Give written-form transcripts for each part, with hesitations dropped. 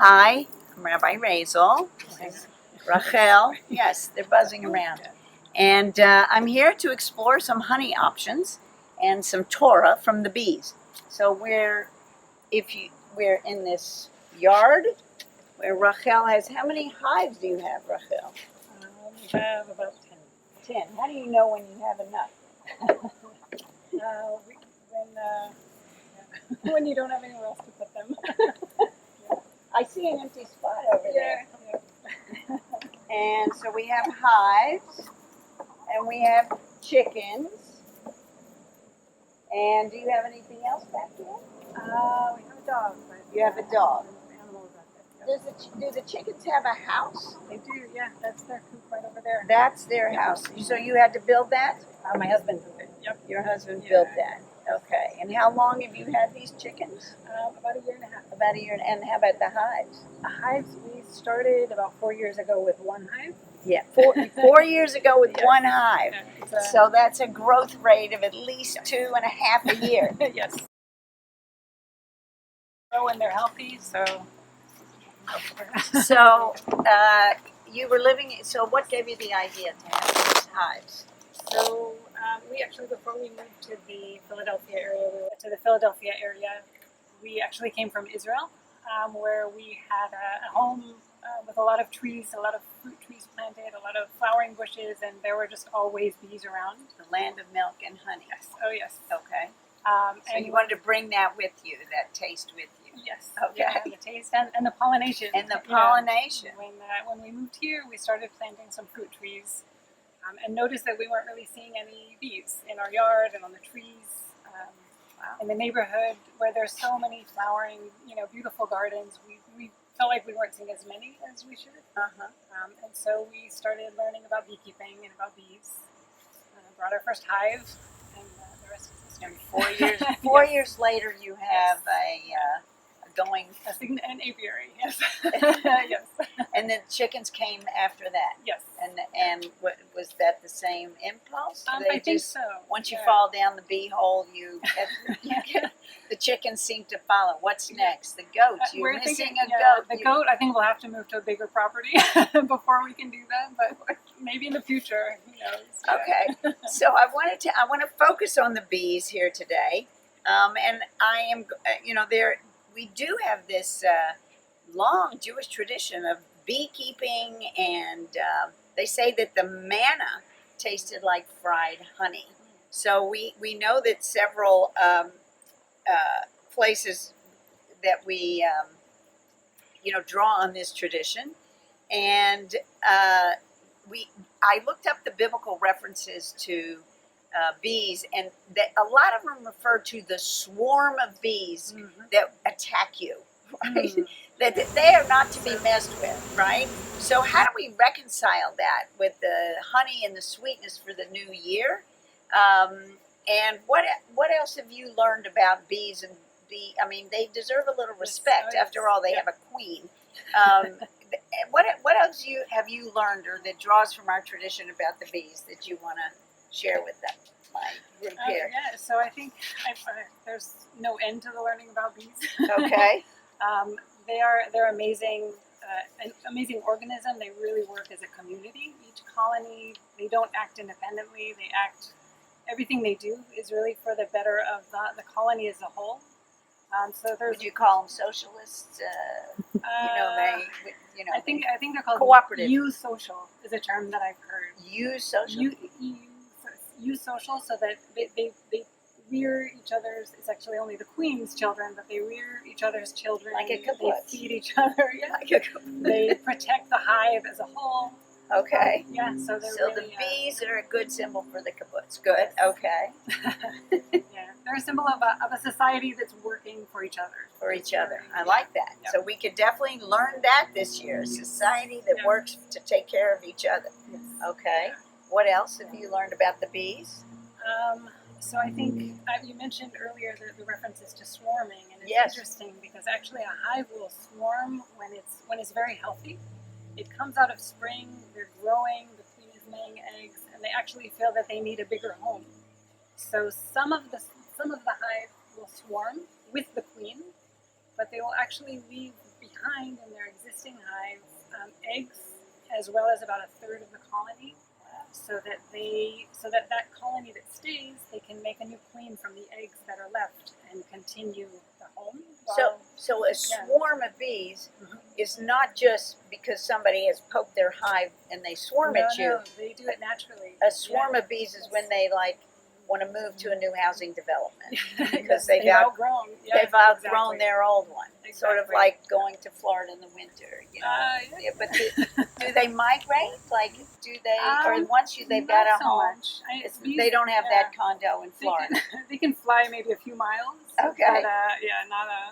Hi, I'm Rabbi Rayzel. Rachel, yes, they're buzzing around. And I'm here to explore some honey options and some Torah from the bees. So we're in this yard where Rachel has, how many hives do you have, Rachel? We have about 10. 10. How do you know when you have enough? When you don't have anywhere else to put them. I see an empty spot over there. Yeah. And so we have hives, and we have chickens. And do you have anything else back here? We have a dog. You have a dog. Animals out there. Do the chickens have a house? They do, yeah. That's their coop right over there. That's their house. So you had to build that? My husband did it. Yep. Your husband built that. Okay. And how long have you had these chickens? About a year and a half. About a year. And how about the hives? The hives, we started about 4 years ago with one hive. Yeah, 4 years ago with Yes. one hive. Yeah, So that's a growth rate of at least 2.5 a year. yes. Oh, and they're healthy, so. So you were living. So what gave you the idea to have these hives? So we actually, before we moved to the Philadelphia area, we actually came from Israel, where we had a home with a lot of trees, a lot of fruit trees planted, a lot of flowering bushes, and there were just always bees around. The land of milk and honey. Yes. Oh, yes. Okay. So And you wanted to bring that with you, that taste with you. yes. Okay. Yeah, the taste and the pollination. And the You know, pollination. when we moved here, we started planting some fruit trees, and noticed that we weren't really seeing any bees in our yard and on the trees. In the neighborhood where there's so many flowering, beautiful gardens, we felt like we weren't seeing as many as we should. Uh-huh. And so we started learning about beekeeping and about bees. Brought our first hive, and the rest is history. And 4 years. 4 Yes. years later, you have a going, An apiary, yes. Yes. and then chickens came after that. Yes. And what, was that the same impulse? They I think just, so. once you Yeah. fall down the bee hole, the chickens seem to follow. What's next? The goats. You're We're missing thinking, a goat. The goat, I think we'll have to move to a bigger property before we can do that, but maybe in the future, who knows. Yeah. Okay, so I want to focus on the bees here today, and I am, we do have this long Jewish tradition of beekeeping, and they say that the manna tasted like fried honey. So we know that several places that we draw on this tradition, and I looked up the biblical references to bees, and that a lot of them refer to the swarm of bees that attack you, right? That they are not to be messed with, right? So how do we reconcile that with the honey and the sweetness for the new year? And what else have you learned about bees and bee? I mean, they deserve a little respect. Yes. After all, they have a queen. What else have you learned, or that draws from our tradition about the bees, that you want to share with them, my group here? Yeah, so I think there's no end to the learning about bees. Okay. They're amazing, an amazing organism. They really work as a community. Each colony, they don't act independently. Everything they do is really for the better of the colony as a whole. So there's. Would you call them socialists? I think they're called cooperative. Eusocial is a term that I've heard. Eusocial. Eusocial, so that they rear each other's. It's actually only the queen's children, but they rear each other's children. Like a They kibbutz. feed each other. Yeah. Like a kibbutz. They protect the hive as a whole. Okay. Yeah. So they're So really, the bees are a good symbol for the kibbutz. Good. Okay. yeah, they're a symbol of a society that's working for each other. For each other. I like that. Yeah. So we could definitely learn that this year. A society that Yeah. works to take care of each other. Yes. Okay. Yeah. What else have you learned about the bees? So I think you mentioned earlier the references to swarming, and it's Yes. interesting because actually a hive will swarm when it's very healthy. It comes out of spring, they're growing, the queen is laying eggs, and they actually feel that they need a bigger home. So some of the hive will swarm with the queen, but they will actually leave behind in their existing hive eggs, as well as about a third of the colony, so that that colony that stays, they can make a new queen from the eggs that are left and continue the home. So a swarm of bees is not just because somebody has poked their hive and they swarm at you. No, they do it naturally. A swarm of bees is when they want to move to a new housing development because they've outgrown. Yeah, they've outgrown their old one. Exactly. Sort of like going to Florida in the winter, you know. Yeah. But do they migrate? Like, do they? Or once they've got a home, they don't have that condo in Florida. They can fly maybe a few miles. Okay. But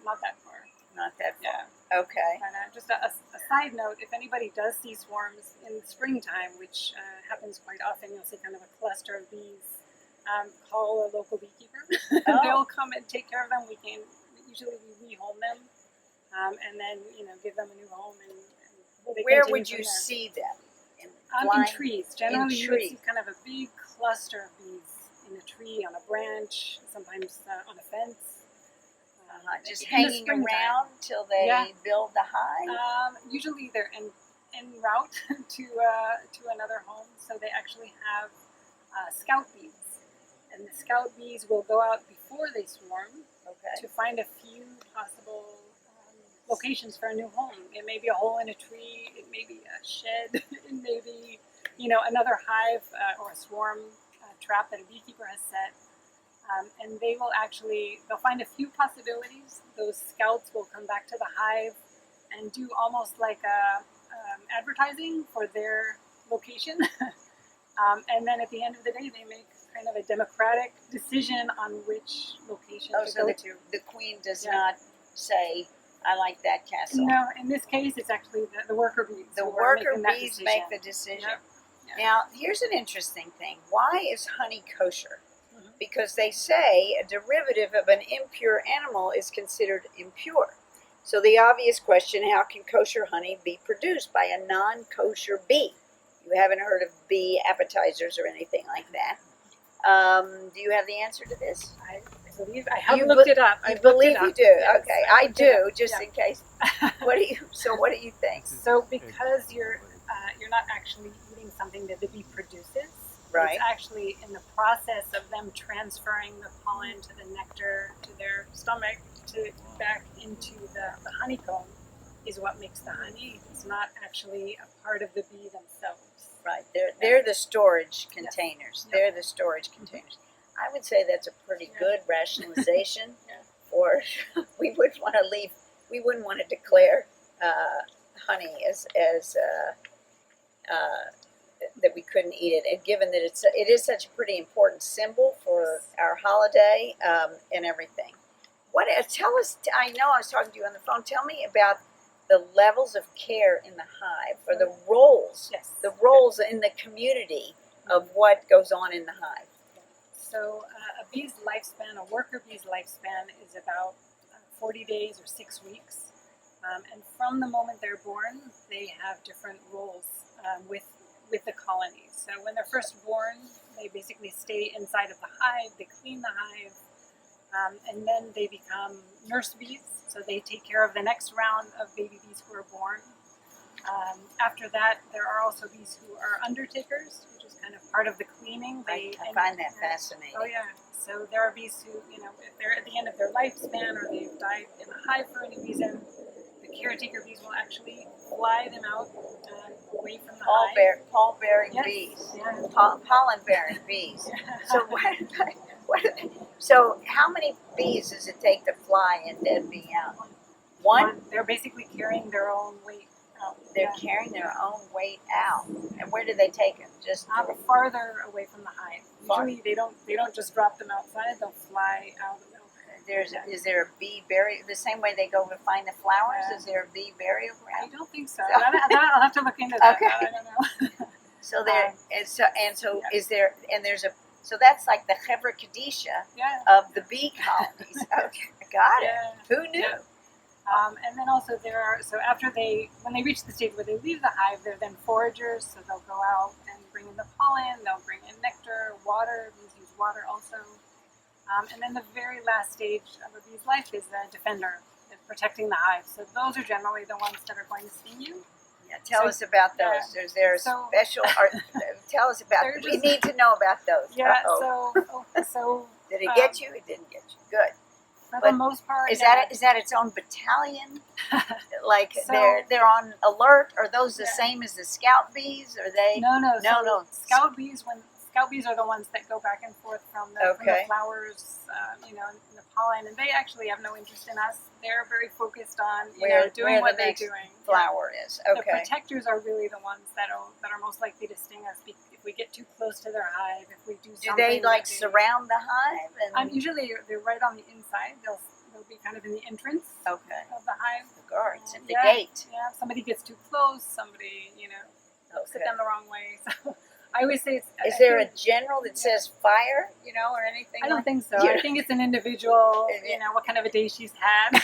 not that far. Not that far. Yeah. Okay. And just a side note: if anybody does see swarms in springtime, which happens quite often, you'll see kind of a cluster of bees. Call a local beekeeper. They'll come and take care of them. We rehome them, and then give them a new home. And where would you see them? In trees. Generally, in you would see kind of a big cluster of bees in a tree, on a branch, sometimes on a fence. Just hanging around till they build the hive. Usually, they're en route to another home, so they actually have scout bees. And the scout bees will go out before they swarm to find a few possible locations for a new home. It may be a hole in a tree, it may be a shed, it may be another hive or a swarm trap that a beekeeper has set. And they'll find a few possibilities. Those scouts will come back to the hive and do almost like advertising for their location. And then at the end of the day, they make kind of a democratic decision on which location to go to. The queen does not say, I like that castle. No, in this case, it's actually the worker bees. The worker bees make the decision. Yep. Yeah. Now, here's an interesting thing. Why is honey kosher? Because they say a derivative of an impure animal is considered impure. So the obvious question, how can kosher honey be produced by a non-kosher bee? You haven't heard of bee appetizers or anything like that. Do you have the answer to this? I believe I have looked it up. I believe you do. Yes, okay, I do. Just in case. What do you think? So because you're not actually eating something that the bee produces, right? It's actually in the process of them transferring the pollen to the nectar to their stomach back into the honeycomb is what makes the honey. It's not actually a part of the bee themselves. Right, they're the storage containers. Yes. They're the storage containers. I would say that's a pretty good rationalization. For we wouldn't want to declare honey as that we couldn't eat it. And given that it is such a pretty important symbol for our holiday and everything. Tell us? I know I was talking to you on the phone. Tell me about the levels of care in the hive, or the roles in the community of what goes on in the hive. So a bee's lifespan, a worker bee's lifespan, is about 40 days or 6 weeks. And from the moment they're born, they have different roles with the colony. So when they're first born, they basically stay inside of the hive, they clean the hive, and then they become nurse bees. So they take care of the next round of baby bees who are born. After that, there are also bees who are undertakers, which is kind of part of the cleaning. I find that fascinating. Oh yeah. So there are bees who, if they're at the end of their lifespan or they've died in the hive for any reason, the caretaker bees will actually fly them out away from the hive. Pollen-bearing bees. Yeah. Pollen-bearing bees. Yeah. So how many bees does it take to fly a dead bee out? One? They're basically carrying their own weight out. They're carrying their own weight out. And where do they take them? Just farther away from the hive. Usually they don't just drop them outside, they'll fly out. Is there a bee burial? The same way they go to find the flowers, is there a bee burial ground? I don't think so. I'll have to look into that. Okay. I don't know. So so that's like the Chevra Kadisha of the bee colonies. Okay, got it. Who knew? Yeah. And then also when they reach the stage where they leave the hive, they're then foragers. So they'll go out and bring in the pollen. They'll bring in nectar, water. Bees use water also. And then the very last stage of a bee's life is the defender. protecting the hive. So those are generally the ones that are going to sting you. Yeah, tell So- us about yeah. those. Is there a So- special? Or, tell us about. They're We just- need to know about those. Yeah. Uh-oh. So Did it get you? It didn't get you. Good. for But the most part, Is yeah. that is that its own battalion? Like So- they're on alert? Are those the Yeah. same as the scout bees? Are they? No. No, So no. Scout bees, scout bees are the ones that go back and forth from the Okay. flowers, and the pollen, and they actually have no interest in us. They're very focused on Where doing what the they're next doing. flower is. The Okay. protectors are really the ones that are most likely to sting us if we get too close to their hive. If we do something. Do they like that surround the hive? And Usually they're right on the inside. They'll be kind of in the entrance okay, of the hive. the guards at the Yeah. gate. Yeah, if somebody gets too close, somebody looks at Okay. them the wrong way. So I always say, Is I there a think- general that says fire? Or anything? I don't like think so. Yeah. I think it's an individual. Yeah. What kind of a day she's had.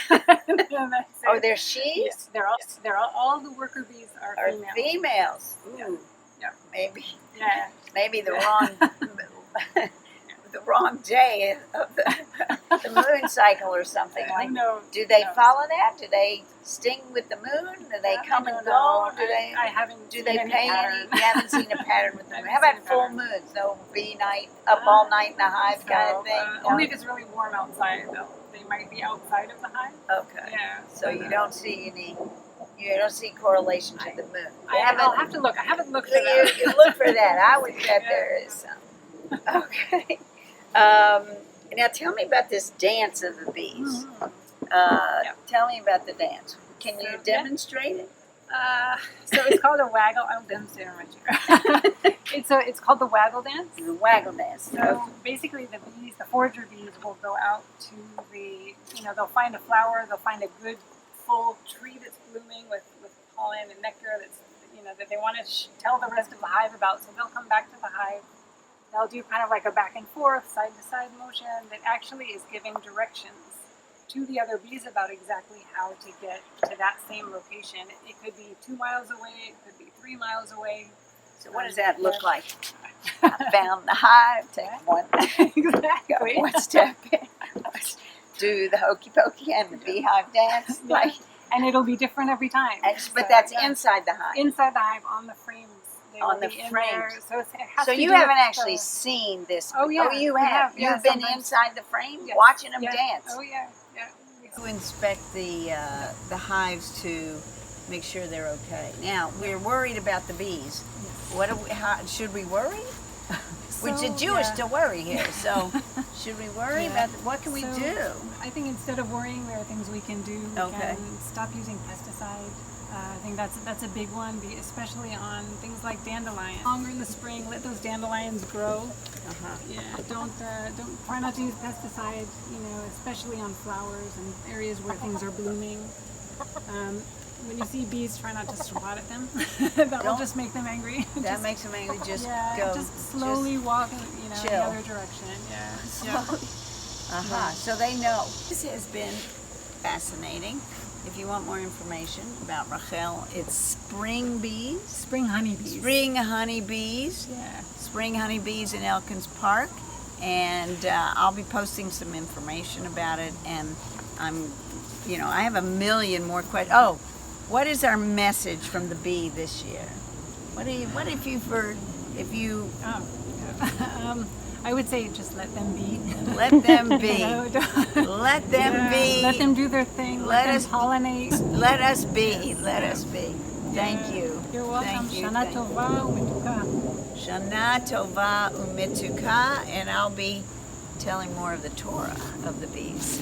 And that's Oh, it. they're she's? Yes, they're all the worker bees are Are female. females? Yeah. Ooh. Yeah. Maybe Yeah. the wrong the wrong day of the moon cycle or something like that. No. Do they no. follow that? Do they sting with the moon? Do they I come don't and know. go? Do they? I haven't. Do seen they any pay pattern. any? You haven't seen a pattern with the I moon. haven't How seen about a full pattern. moons? No bee night, up all night in the hive kind of thing? No? Only if it's really warm outside, though. They might be outside of the hive. Okay. Yeah. So you don't see you don't see correlation to the moon. You I'll have to look. I haven't looked for you, that. you look for that. I would bet Yeah. there is some. Okay. Now tell me about this dance of the bees. Mhm. Yeah. Tell me about the dance. Can you So, yeah. demonstrate it? So it's called a waggle. I'll demonstrate on my chair. It's called the waggle dance. The waggle dance. So basically, the forager bees will go out to they'll find a flower, they'll find a good full tree that's blooming with pollen and nectar that they want to tell the rest of the hive about. So they'll come back to the hive. They'll do kind of like a back and forth, side to side motion that actually is giving directions to the other bees about exactly how to get to that same location. It could be 2 miles away, it could be 3 miles away. So what does that look Yeah. like? I found the hive. Take one. Exactly. Go one step in. Do the hokey pokey and the beehive dance. Yeah. Like, And it'll be different every time. but So, that's yeah. inside the hive. Inside the hive on the frames. They On will the be in frames. there. So it has So to you do haven't with actually the- seen this. Oh, yeah, you we have. have, yeah, You've been sometimes. inside the frame Yes. watching them Yes. dance. Oh yeah, yeah. You inspect the hives to make sure they're okay. Now we're worried about the bees. What should we worry? Which So, is Jewish yeah. to worry here. So should we worry Yeah. about what can we So, do? I think instead of worrying, there are things we can do. We Okay. can stop using pesticide. I think that's a big one, especially on things like dandelion. Longer in the spring, let those dandelions grow. Yeah, don't try not to use pesticide. Especially on flowers and areas where things are blooming. When you see bees, try not to swat at them. That will Don't. just make them angry. That makes them angry. Just yeah, go. just slowly walk in the chill. other direction. Yeah. So they know. This has been fascinating. If you want more information about Rachel, it's spring bees, Spring honeybees. spring honeybees, Yeah. spring honeybees in Elkins Park, and I'll be posting some information about it. And I have a million more questions. Oh, what is our message from the bee this year? What if you've heard? If you I would say just let them be. let them be, Don't- let them Yeah, be. Let them do their thing. Let Let us- them pollinate. Let us be. Yes. Let us be. Thank Yeah. you. You're welcome. Thank you. Shana Thank you. tova u'metuka. Shana Tova Umetuka, and I'll be telling more of the Torah of the bees.